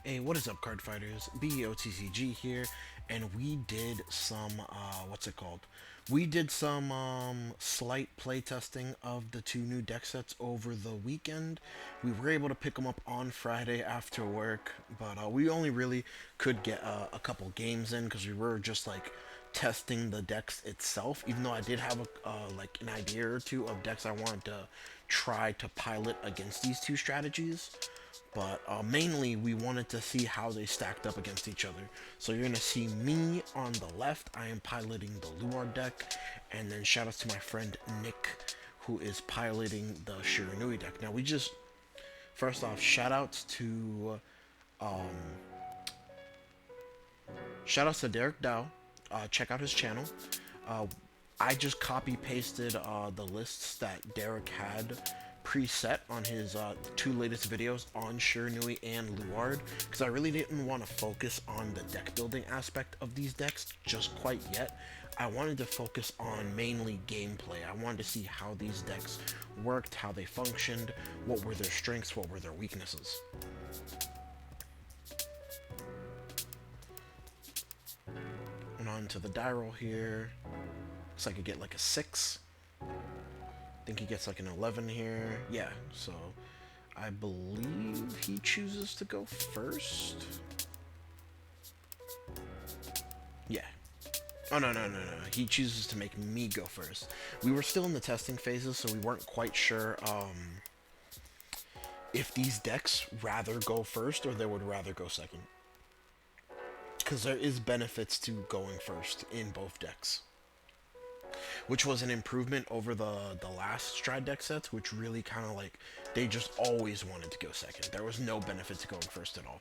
Hey, what is up, card fighters? BOTCG here, and we did some what's it called? We did some slight playtesting of the two new deck sets over the weekend. We were able to pick them up on Friday after work, but we only really could get a couple games in because we were just like testing the decks itself. Even though I did have like an idea or two of decks I wanted to try to pilot against these two strategies, but mainly we wanted to see how they stacked up against each other. So you're gonna see me on the left. I am piloting the LUARD deck, and then shout out to my friend Nick, who is piloting the SHIRANUI deck. Now we just first off shout outs to Derek Dow. Check out his channel. Uh, I just copy pasted the lists that Derek had preset on his two latest videos on Shiranui and Luard, because I really didn't want to focus on the deck building aspect of these decks just quite yet. I wanted to focus on mainly gameplay. I wanted to see how these decks worked, how they functioned, what were their strengths, what were their weaknesses. And on to the die roll here. Looks like I get like a 6. I think he gets like an 11 here. Yeah, so I believe he chooses to go first. Yeah. Oh, no, no, no, no. He chooses to make me go first. We were still in the testing phases, so we weren't quite sure if these decks rather go first or they would rather go second. Because there is benefits to going first in both decks, which was an improvement over the last Stride deck sets, which really kind of like, they just always wanted to go second. There was no benefit to going first at all.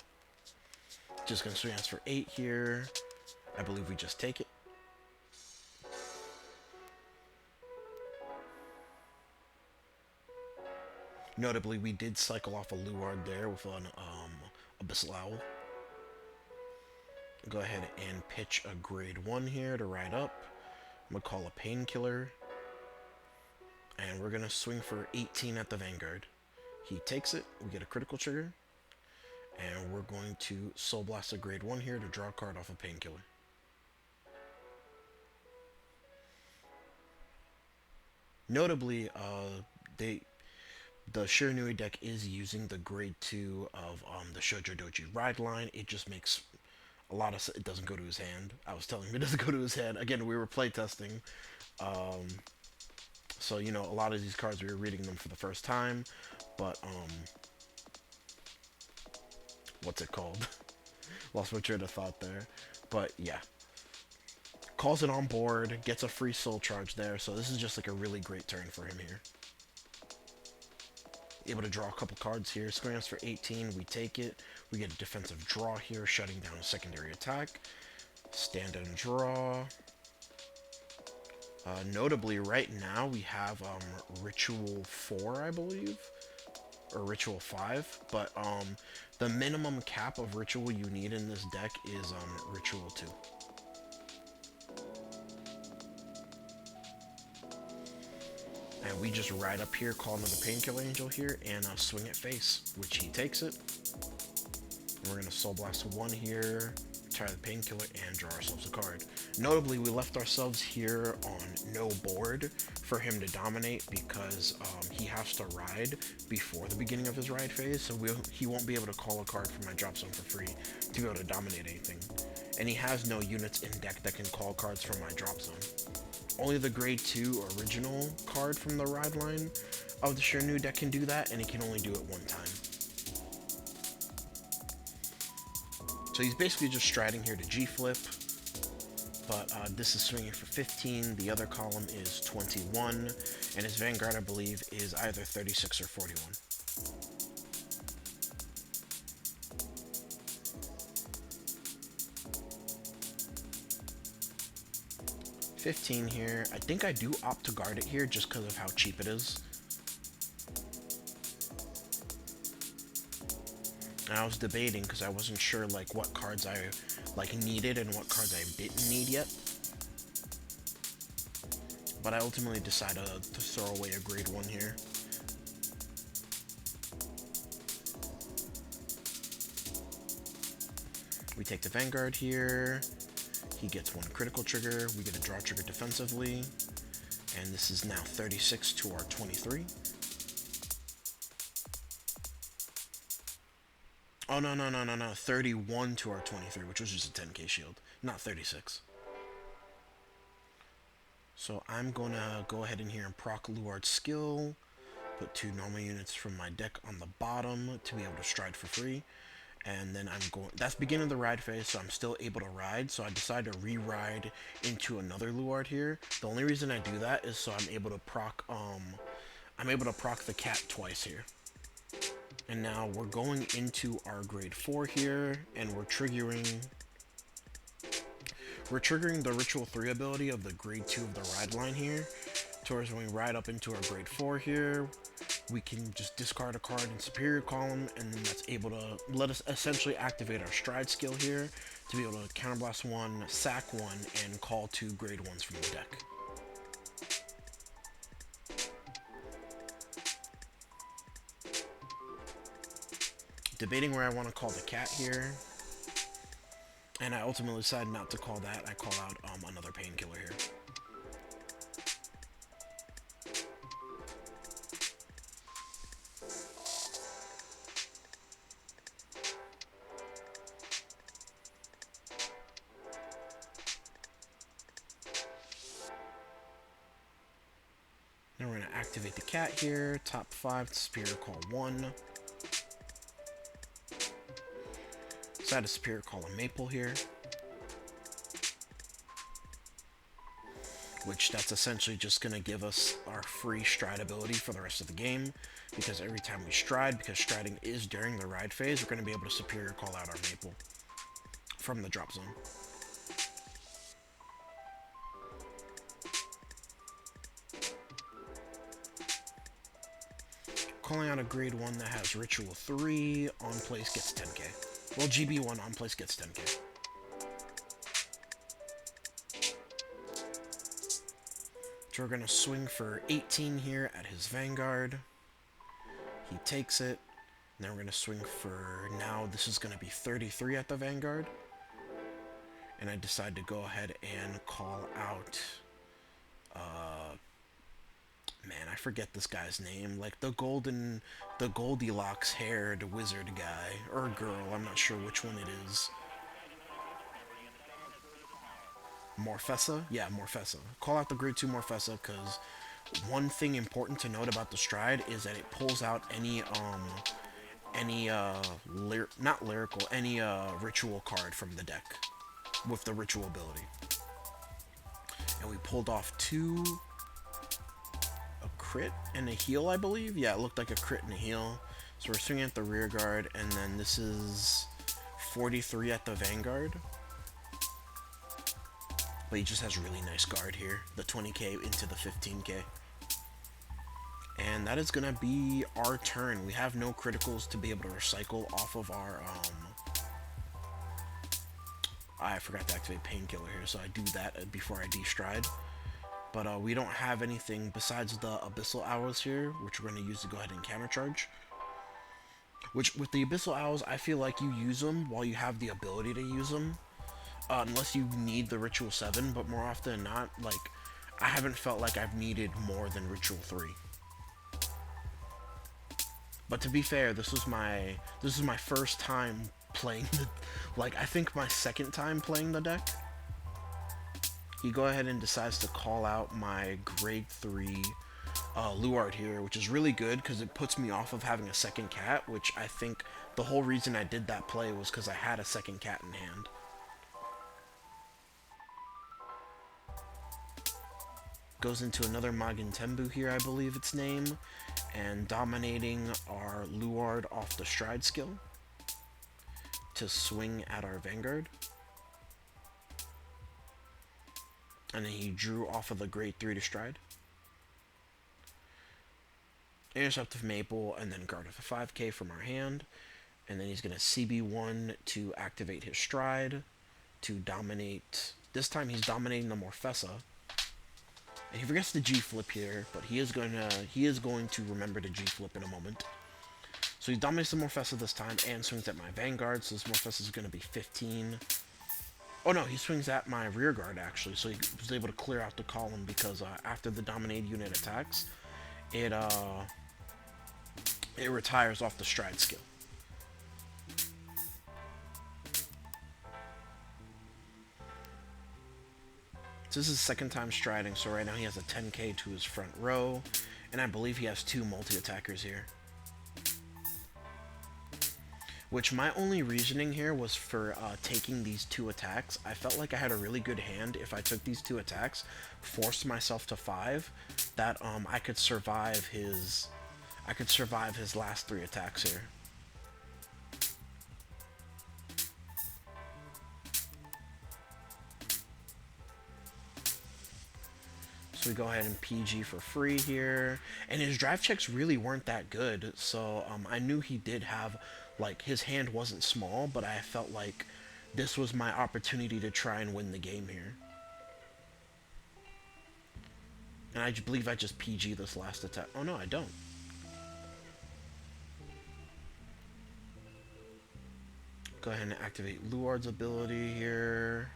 Just gonna swing us for 8 here. I believe we just take it. Notably, we did cycle off a Luard there with an Abyssal Owl. Go ahead and pitch a grade 1 here to ride up. I'm gonna call a Painkiller. And we're gonna swing for 18 at the Vanguard. He takes it, we get a critical trigger. And we're going to Soul Blast a grade 1 here to draw a card off a Painkiller. Notably, the Shiranui deck is using the grade 2 of the Shoujo Doji Ride line. It just makes a lot of it doesn't go to his hand. I was telling him it doesn't go to his hand. Again, we were playtesting. So, you know, a lot of these cards we were reading them for the first time. But, what's it called? Lost my train of thought there. But, yeah. Calls it on board, gets a free soul charge there. So this is just like a really great turn for him here. Able to draw a couple cards here. Scoring us for 18, we take it. We get a defensive draw here, shutting down a secondary attack. Stand and draw. Notably, right now we have Ritual 4, I believe, or Ritual 5. But the minimum cap of Ritual you need in this deck is Ritual 2. And we just ride up here, call another Painkiller Angel here, and swing at face, which he takes it. And we're going to Soul Blast 1 here, retire the Painkiller, and draw ourselves a card. Notably, we left ourselves here on no board for him to dominate because he has to ride before the beginning of his ride phase, so he won't be able to call a card from my drop zone for free to be able to dominate anything. And he has no units in deck that can call cards from my drop zone. Only the grade 2 original card from the ride line of the Shiranui deck can do that, and he can only do it one time. So he's basically just striding here to G-flip, but this is swinging for 15, the other column is 21, and his Vanguard, I believe, is either 36 or 41. 15 here. I think I do opt to guard it here just because of how cheap it is. And I was debating because I wasn't sure like what cards I like needed and what cards I didn't need yet. But I ultimately decided to throw away a grade 1 here. We take the Vanguard here. He gets one critical trigger. We get a draw trigger defensively. And this is now 36 to our 23. Oh, no. 31 to our 23, which was just a 10k shield, not 36. So I'm going to go ahead in here and proc LUARD skill. Put 2 normal units from my deck on the bottom to be able to stride for free. And then I'm going, that's beginning of the ride phase, so I'm still able to ride, so I decided to re-ride into another LUARD here. The only reason I do that is so I'm able to proc the cat twice here. And now we're going into our grade 4 here, and we're triggering the Ritual 3 ability of the grade 2 of the ride line here. Towards when we ride up into our grade 4 here, we can just discard a card in superior column, and then that's able to let us essentially activate our stride skill here to be able to counterblast 1, sack 1, and call 2 grade 1s from the deck. Debating where I want to call the cat here, and I ultimately decided not to call that. I call out another painkiller here. Then we're going to activate the cat here, top 5, Superior Call 1. So I had a Superior Call a Maple here, which that's essentially just going to give us our free stride ability for the rest of the game, because every time we stride, because striding is during the ride phase, we're going to be able to Superior Call out our Maple from the drop zone. Calling out a grade 1 that has Ritual 3, on place gets 10k. Well, GB1 on place gets 10k. So we're going to swing for 18 here at his Vanguard. He takes it. And then we're going to swing for, now this is going to be 33 at the Vanguard. And I decide to go ahead and call out, man, I forget this guy's name, like the Goldilocks haired wizard guy, or girl, I'm not sure which one it is. Morfessa? Yeah, Morfessa. Call out the grade 2 Morfessa, because one thing important to note about the stride is that it pulls out any ritual card from the deck with the ritual ability. And we pulled off 2, a crit and a heal, I believe. Yeah, it looked like a crit and a heal. So we're swinging at the rear guard, and then this is 43 at the Vanguard. But he just has really nice guard here, the 20k into the 15k. And that is going to be our turn. We have no criticals to be able to recycle off of our, I forgot to activate Painkiller here, so I do that before I de-stride. But we don't have anything besides the Abyssal Owls here, which we're going to use to go ahead and countercharge. Which, with the Abyssal Owls, I feel like you use them while you have the ability to use them. Unless you need the Ritual 7, but more often than not, like, I haven't felt like I've needed more than Ritual 3. But to be fair, this is my first time playing the, like, I think my second time playing the deck. He go ahead and decides to call out my grade 3 LUARD here, which is really good because it puts me off of having a second cat, which I think the whole reason I did that play was because I had a second cat in hand. Goes into another Magin Tembu here, I believe its name, and dominating our LUARD off the stride skill to swing at our Vanguard. And then he drew off of the grade 3 to stride. Intercept of Maple, and then guard of a 5k from our hand. And then he's going to CB1 to activate his stride to dominate. This time he's dominating the Morfessa. And he forgets the G-flip here, but he is going to remember to G-flip in a moment. So he dominates the Morpheus this time and swings at my Vanguard, so this Morpheus is going to be 15. Oh no, he swings at my rear guard actually, so he was able to clear out the column because after the dominated unit attacks, it retires off the stride skill. So this is his second time striding, so right now he has a 10k to his front row, and I believe he has 2 multi-attackers here. Which my only reasoning here was for taking these 2 attacks. I felt like I had a really good hand if I took these 2 attacks, forced myself to 5, that I could survive his last 3 attacks here. So we go ahead and PG for free here. And his drive checks really weren't that good, so I knew he did have, like, his hand wasn't small, but I felt like this was my opportunity to try and win the game here. And I believe I just PG this last attack. Oh no, I don't. Go ahead and activate LUARD's ability here.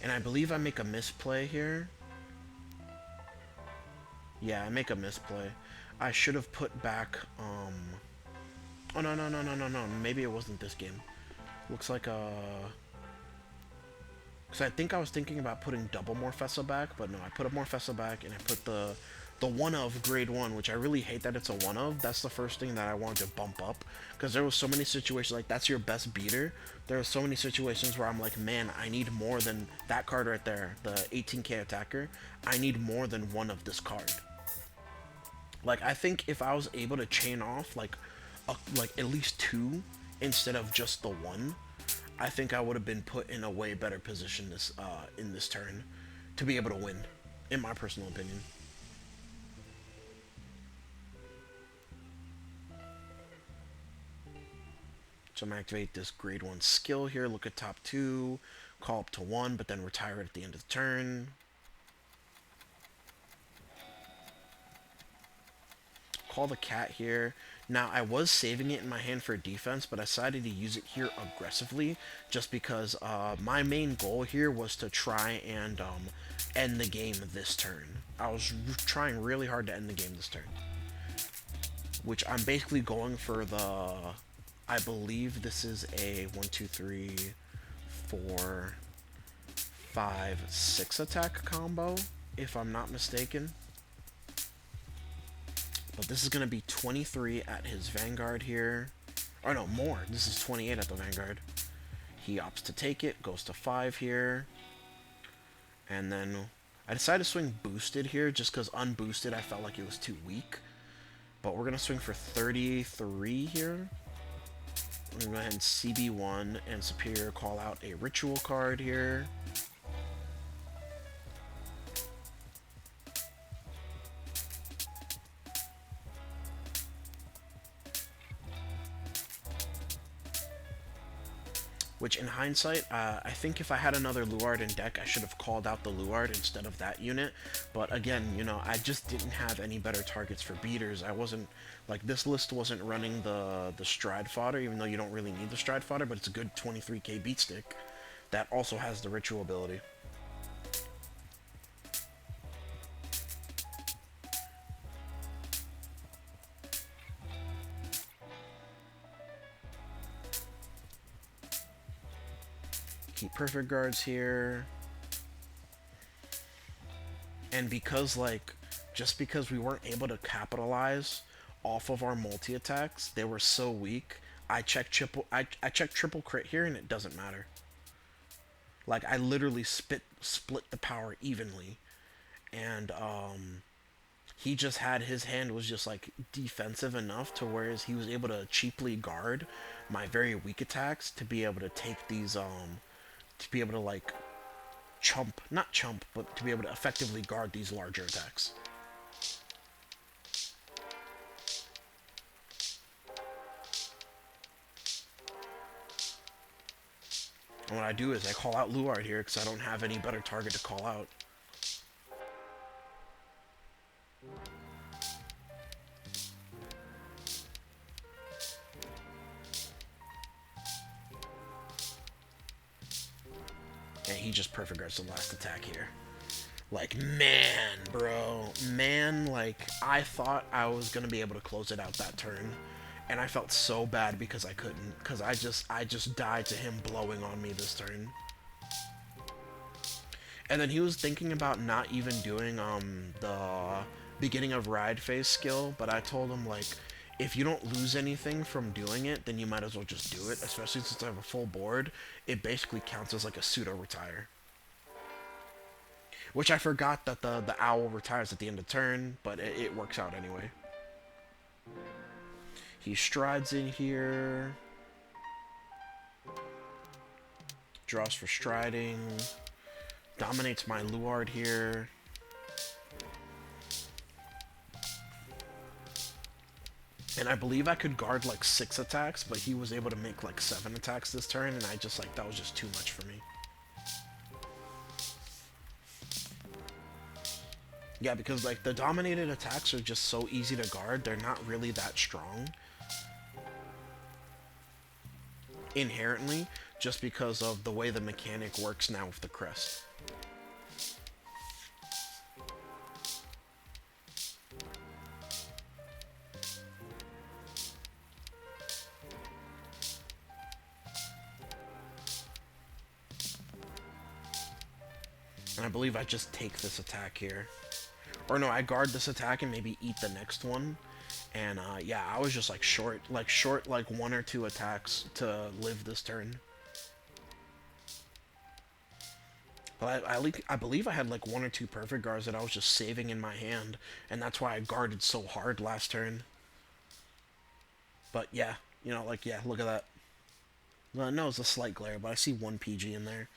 And I believe I make a misplay here. Yeah, I make a misplay. I should have put back, Oh, no. Maybe it wasn't this game. Looks like, because I think I was thinking about putting double Morfessa back, but no, I put a Morfessa back, and I put the one of grade 1, which I really hate that it's a one of. That's the first thing that I wanted to bump up, because there was so many situations, like, that's your best beater. There are so many situations where I'm like, man, I need more than that card right there, the 18k attacker. I need more than one of this card. Like, I think if I was able to chain off, like at least 2 instead of just the 1, I think I would have been put in a way better position in this turn to be able to win, in my personal opinion. So I'm going to activate this grade 1 skill here, look at top 2, call up to 1, but then retire it at the end of the turn. Call the cat here. Now, I was saving it in my hand for defense, but I decided to use it here aggressively, just because my main goal here was to try and end the game this turn. I was trying really hard to end the game this turn. Which I'm basically going for the... I believe this is a 1, 2, 3, 4, 5, 6 attack combo, if I'm not mistaken. But this is going to be 23 at his Vanguard here. Or no, more. This is 28 at the Vanguard. He opts to take it, goes to 5 here. And then I decided to swing boosted here, just because unboosted I felt like it was too weak. But we're going to swing for 33 here. I'm going to go ahead and CB1 and Superior call out a ritual card here. Which, in hindsight, I think if I had another LUARD in deck, I should have called out the LUARD instead of that unit. But again, you know, I just didn't have any better targets for beaters. I wasn't, like, this list wasn't running the stride fodder, even though you don't really need the stride fodder, but it's a good 23k beat stick that also has the ritual ability. Keep perfect guards here. And because, like, just because we weren't able to capitalize off of our multi-attacks, they were so weak, I checked triple crit here and it doesn't matter. Like, I literally split the power evenly. And he just had, his hand was just, like, defensive enough to whereas he was able to cheaply guard my very weak attacks to be able to take these to be able to, like, not chump, but to be able to effectively guard these larger attacks. And what I do is I call out LUARD here because I don't have any better target to call out. And he just perfect guards the last attack here. Like, man, bro. Man, like, I thought I was going to be able to close it out that turn. And I felt so bad because I couldn't. Because I just died to him blowing on me this turn. And then he was thinking about not even doing the beginning of ride phase skill. But I told him, like, if you don't lose anything from doing it, then you might as well just do it. Especially since I have a full board. It basically counts as like a pseudo-retire. Which I forgot that the owl retires at the end of turn, but it works out anyway. He strides in here. Draws for striding. Dominates my LUARD here. And I believe I could guard like 6 attacks, but he was able to make like 7 attacks this turn, and I just like, that was just too much for me. Yeah, because like the dominated attacks are just so easy to guard. They're not really that strong inherently, just because of the way the mechanic works now with the crest. And I believe I just take this attack here. Or no, I guard this attack and maybe eat the next one. And yeah, I was just like short like 1 or 2 attacks to live this turn. But I believe I had like 1 or 2 perfect guards that I was just saving in my hand, and that's why I guarded so hard last turn. But yeah, you know, like, yeah, look at that. Well, no, it's a slight glare, but I see 1 PG in there.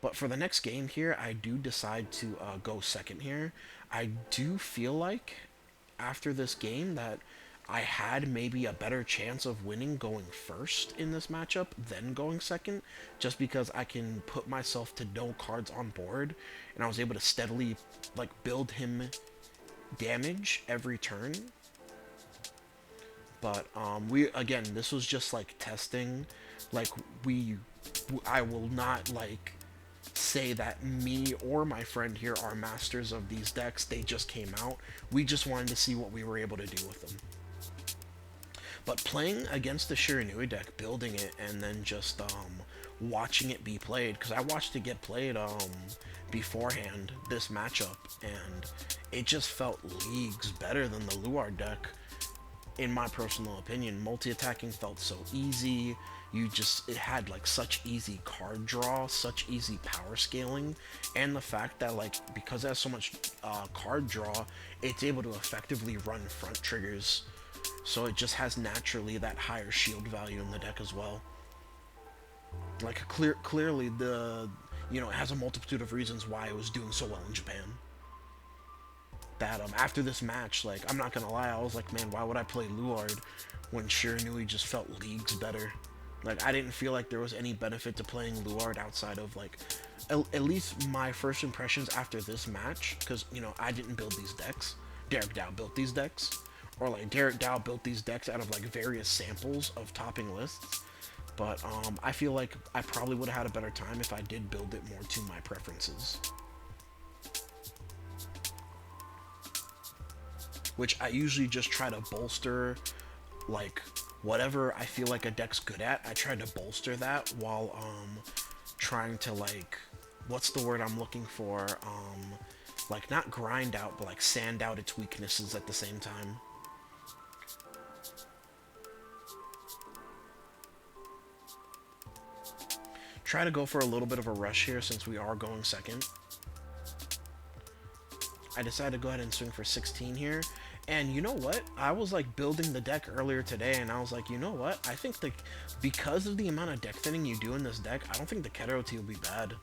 But for the next game here, I do decide to go second here. I do feel like after this game that I had maybe a better chance of winning going first in this matchup than going second, just because I can put myself to no cards on board, and I was able to steadily like build him damage every turn. But again, this was just like testing. Like I will not like say that me or my friend here are masters of these decks. They just came out. We just wanted to see what we were able to do with them. But playing against the Shiranui deck, building it, and then just watching it be played, because I watched it get played beforehand, this matchup, and it just felt leagues better than the LUARD deck, in my personal opinion. Multi-attacking felt so easy. It had like such easy card draw, such easy power scaling, and the fact that like, because it has so much card draw, it's able to effectively run front triggers, so it just has naturally that higher shield value in the deck as well. Like clearly it has a multitude of reasons why it was doing so well in Japan. That after this match, like, I'm not gonna lie, I was like, man, why would I play LUARD when Shiranui just felt leagues better? Like, I didn't feel like there was any benefit to playing LUARD outside of, like, at least my first impressions after this match, because, I didn't build these decks. Derek Dow built these decks. Or, like, Derek Dow built these decks out of, like, various samples of topping lists. But, I feel like I probably would have had a better time if I did build it more to my preferences. Which I usually just try to bolster, like, whatever I feel like a deck's good at. I try to bolster that while trying to, like, what's the word I'm looking for? Like, not grind out, but like sand out its weaknesses at the same time. Try to go for a little bit of a rush here since we are going second. I decided to go ahead and swing for 16 here. And you know what? I was like building the deck earlier today, and I was like, you know what? I think because of the amount of deck thinning you do in this deck, I don't think the Keter OT will be bad.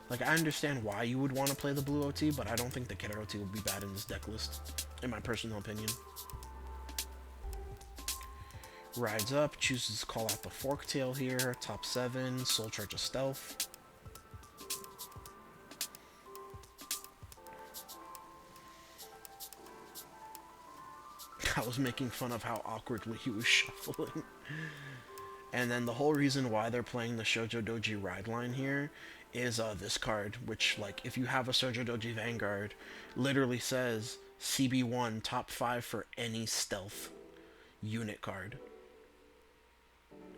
Like, I understand why you would want to play the blue OT, but I don't think the Keter OT will be bad in this deck list, in my personal opinion. Rides up, chooses to call out the Forktail here, top 7, Soul Charge of Stealth. I was making fun of how awkwardly he was shuffling. And then the whole reason why they're playing the Shoujo Doji ride line here is this card, which, like, if you have a Shoujo Doji Vanguard, literally says CB1 top 5 for any stealth unit card.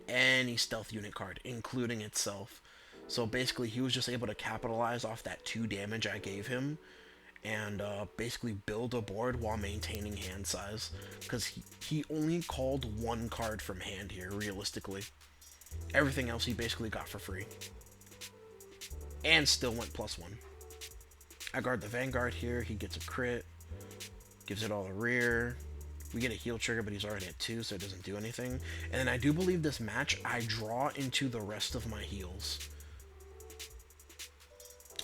Any stealth unit card, including itself. So basically, he was just able to capitalize off that 2 damage I gave him and basically build a board while maintaining hand size. Because he only called 1 card from hand here, realistically. Everything else he basically got for free. And still went +1. I guard the Vanguard here, he gets a crit. Gives it all the rear. We get a heal trigger, but he's already at 2, so it doesn't do anything. And then I do believe this match, I draw into the rest of my heals.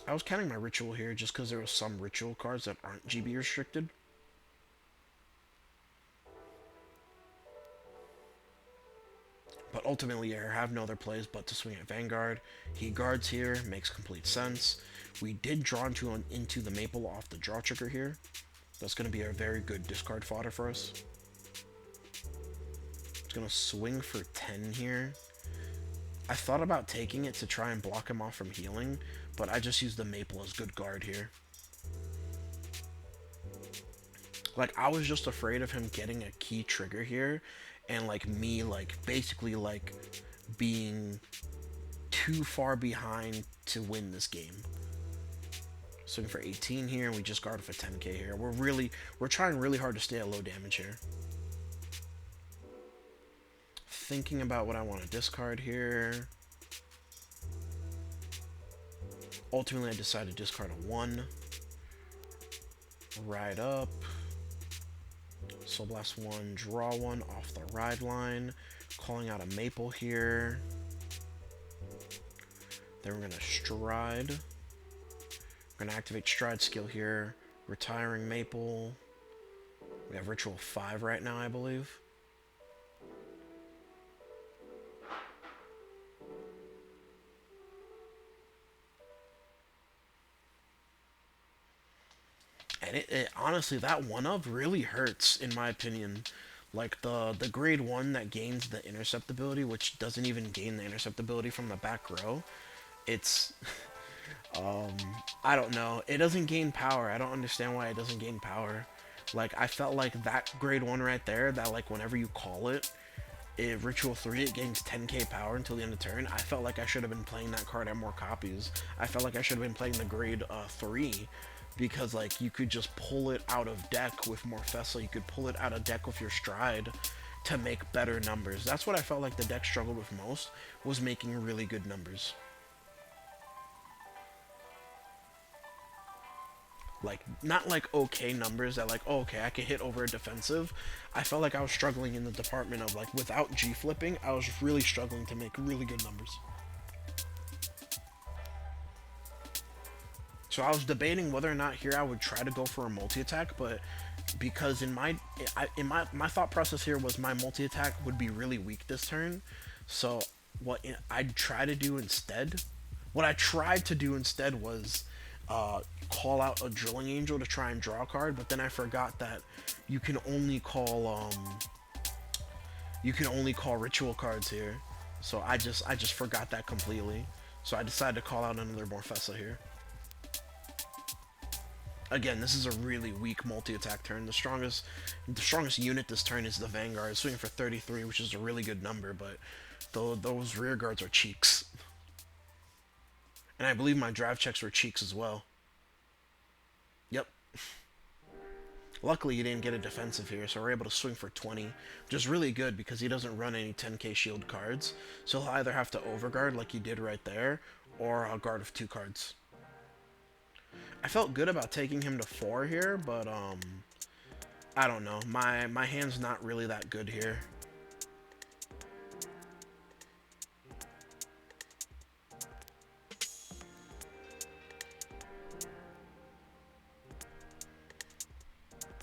I was counting my ritual here just because there was some ritual cards that aren't GB restricted. But ultimately, I have no other plays but to swing at Vanguard. He guards here, makes complete sense. We did draw into the Maple off the draw trigger here. That's going to be a very good discard fodder for us. It's going to swing for 10 here. I thought about taking it to try and block him off from healing, but I just used the Maple as good guard here. Like, I was just afraid of him getting a key trigger here, and, like, me, like, basically, like, being too far behind to win this game. Swing for 18 here, and we just guarded for 10k here. We're trying really hard to stay at low damage here. Thinking about what I want to discard here. Ultimately, I decided to discard a 1. Ride up. Soul Blast 1, draw 1 off the ride line. Calling out a Maple here. Then we're going to stride. We're going to activate Stride skill here. Retiring Maple. We have Ritual 5 right now, I believe. And it honestly, that 1-up really hurts, in my opinion. Like, the grade 1 that gains the intercept ability, which doesn't even gain the intercept ability from the back row. It's... I don't know. It doesn't gain power. I don't understand why it doesn't gain power. Like, I felt like that grade 1 right there, that, like, whenever you call it, Ritual 3, it gains 10k power until the end of turn. I felt like I should have been playing that card at more copies. I felt like I should have been playing the grade 3, because, like, you could just pull it out of deck with more Fessel. You could pull it out of deck with your Stride to make better numbers. That's what I felt like the deck struggled with most, was making really good numbers. Like, not like okay numbers that, like, oh, okay, I can hit over a defensive. I felt like I was struggling in the department of, like, without G-flipping, I was really struggling to make really good numbers. So I was debating whether or not here I would try to go for a multi-attack, but because in my thought process here was my multi-attack would be really weak this turn. So what I tried to do instead was call out a Drilling Angel to try and draw a card, but then I forgot that you can only call ritual cards here. So I just forgot that completely. So I decided to call out another Morfessa here. Again, this is a really weak multi-attack turn. The strongest unit this turn is the Vanguard, swinging for 33, which is a really good number, but those rear guards are cheeks. And I believe my drive checks were cheeks as well. Yep. Luckily, he didn't get a defensive here, so we're able to swing for 20, which is really good because he doesn't run any 10k shield cards. So he'll either have to overguard like he did right there, or I'll guard with 2 cards. I felt good about taking him to 4 here, but I don't know. My hand's not really that good here.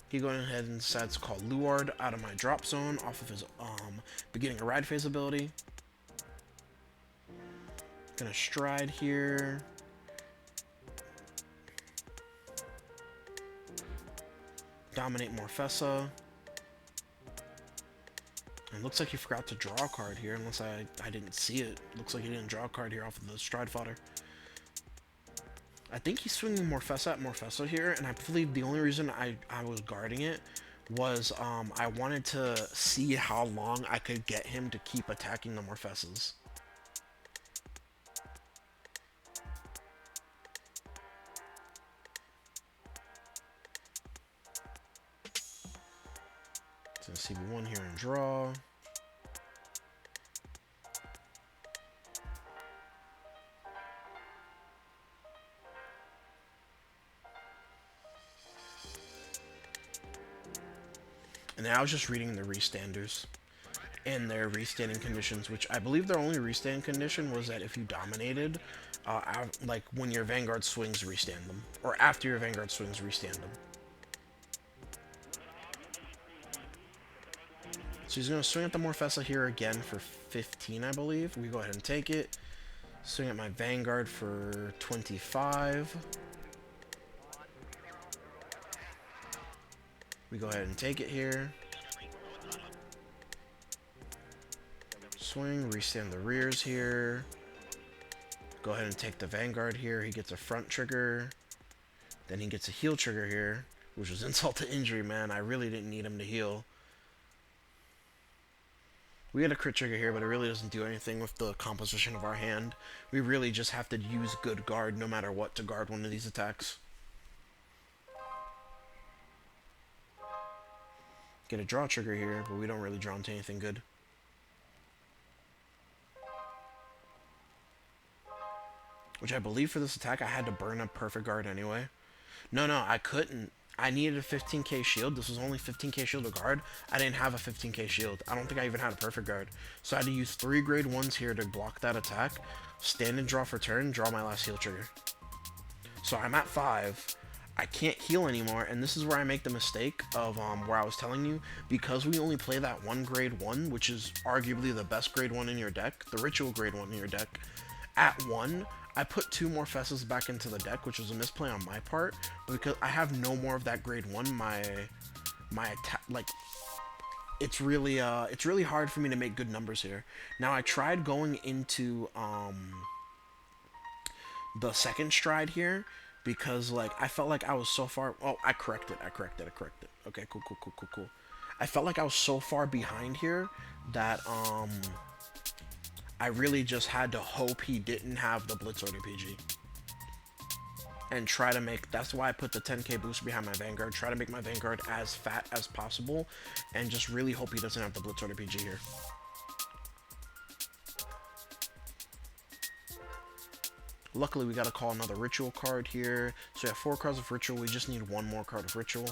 He going ahead and decides to call LUARD out of my drop zone off of his beginning a ride phase ability. Gonna stride here. Dominate Morfessa. It looks like he forgot to draw a card here, unless I didn't see it. Looks like he didn't draw a card here off of the Stride Fodder. I think he's swinging Morfessa at Morfessa here, and I believe the only reason I was guarding it was I wanted to see how long I could get him to keep attacking the Morfessas. So CB1 here and draw. And then I was just reading the restanders and their restanding conditions, which I believe their only restand condition was that if you dominated, like when your Vanguard swings, restand them. Or after your Vanguard swings, restand them. So he's going to swing at the Morfessa here again for 15, I believe. We go ahead and take it. Swing at my Vanguard for 25. We go ahead and take it here. Swing, restand the rears here. Go ahead and take the Vanguard here. He gets a front trigger. Then he gets a heal trigger here, which was insult to injury, man. I really didn't need him to heal. We had a crit trigger here, but it really doesn't do anything with the composition of our hand. We really just have to use good guard no matter what to guard one of these attacks. Get a draw trigger here, but we don't really draw into anything good. Which I believe for this attack I had to burn a perfect guard anyway. No, I couldn't. I needed a 15k shield. This was only 15k shield to guard. I didn't have a 15k shield. I don't think I even had a perfect guard. So I had to use 3 grade 1s here to block that attack. Stand and draw for turn, draw my last heal trigger. So I'm at 5. I can't heal anymore, and this is where I make the mistake of where I was telling you, because we only play that 1 grade 1, which is arguably the best grade 1 in your deck, the ritual grade 1 in your deck, at 1, I put 2 more Morfessas back into the deck, which was a misplay on my part, but because I have no more of that grade 1, my attack, like, it's really hard for me to make good numbers here. Now, I tried going into the second stride here, because, like, I felt like I was so far... Oh, I corrected. Okay, cool. I felt like I was so far behind here that, I really just had to hope he didn't have the Blitz Order PG. And try to make... That's why I put the 10k boost behind my Vanguard. Try to make my Vanguard as fat as possible. And just really hope he doesn't have the Blitz Order PG here. Luckily, we got to call another Ritual card here. So we have 4 cards of Ritual. We just need 1 more card of Ritual.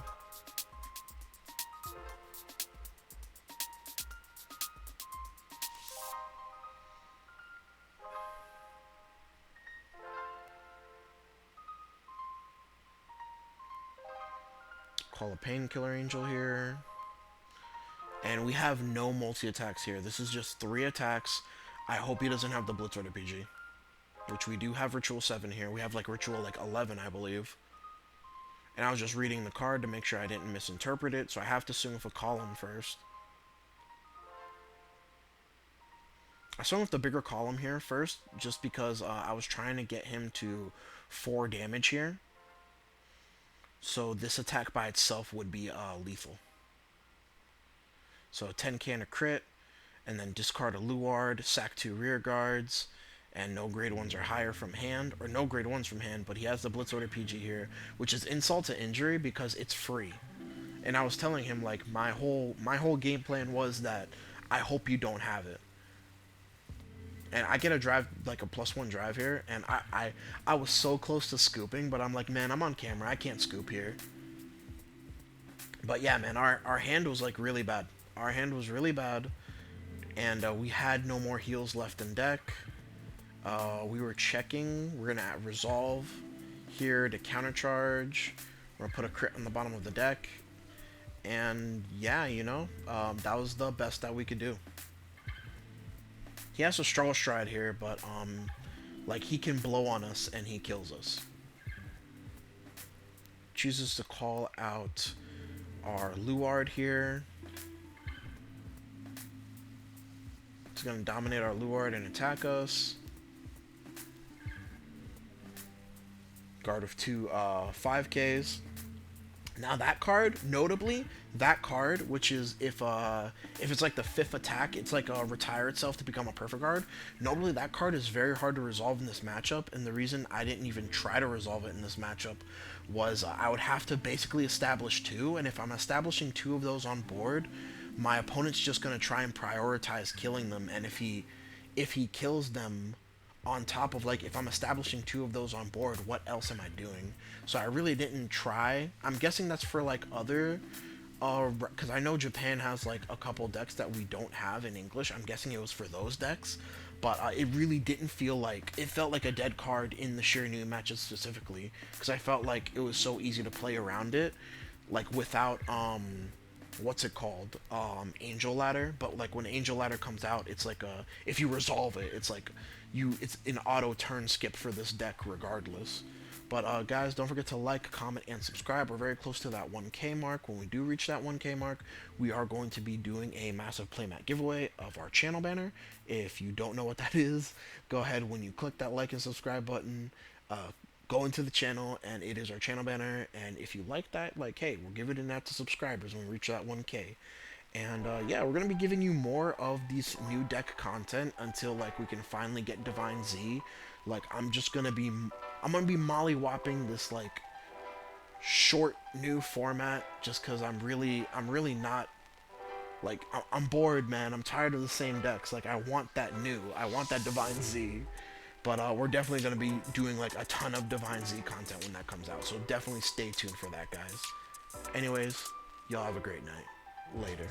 Call a Painkiller Angel here. And we have no multi-attacks here. This is just 3 attacks. I hope he doesn't have the Blitz Order PG. Which we do have Ritual 7 here. We have like Ritual like 11, I believe. And I was just reading the card to make sure I didn't misinterpret it, so I have to swing with a column first. I swung with the bigger column here first, just because I was trying to get him to 4 damage here. So this attack by itself would be lethal. So 10k and a crit, and then discard a LUARD, sack 2 rear guards, and no grade 1s or higher from hand, or no grade 1s from hand, but he has the Blitz Order PG here, which is insult to injury because it's free. And I was telling him, like, my whole game plan was that I hope you don't have it. And I get a drive, like a +1 drive here, and I was so close to scooping, but I'm like, man, I'm on camera, I can't scoop here. But yeah, man, our hand was like really bad. Our hand was really bad, and we had no more heals left in deck. We were checking. We're gonna resolve here to countercharge. We're gonna put a crit on the bottom of the deck, and yeah, you know, that was the best that we could do. He has a struggle stride here, but like he can blow on us and he kills us. Chooses to call out our LUARD here. It's going to dominate our LUARD and attack us. Guard of 2 5Ks. Now that card, notably, that card, which is if it's like the 5th attack, it's like retire itself to become a perfect guard. Notably, that card is very hard to resolve in this matchup, and the reason I didn't even try to resolve it in this matchup was I would have to basically establish 2, and if I'm establishing 2 of those on board, my opponent's just going to try and prioritize killing them, and if he kills them on top of, like, if I'm establishing 2 of those on board, what else am I doing? So I really didn't try. I'm guessing that's for, like, other, because I know Japan has, like, a couple decks that we don't have in English. I'm guessing it was for those decks, but it really didn't feel like, it felt like a dead card in the SHIRANUI matches specifically, because I felt like it was so easy to play around it, like, without, what's it called, Angel Ladder. But like when Angel Ladder comes out, it's like if you resolve it, it's like it's an auto turn skip for this deck regardless. But guys, don't forget to like, comment, and subscribe. We're very close to that 1K mark. When we do reach that 1K mark, we are going to be doing a massive playmat giveaway of our channel banner. If you don't know what that is, go ahead when you click that like and subscribe button, go into the channel, and it is our channel banner. And if you like that, like, hey, we'll give it an out to subscribers when we reach that 1K. And yeah, we're gonna be giving you more of these new deck content until like we can finally get Divine Z. Like I'm gonna be mollywopping this like short new format just because I'm really not, like, I'm bored, man. I'm tired of the same decks. Like I want that new, I want that Divine Z. But we're definitely going to be doing like a ton of Divine Z content when that comes out. So definitely stay tuned for that, guys. Anyways, y'all have a great night. Later.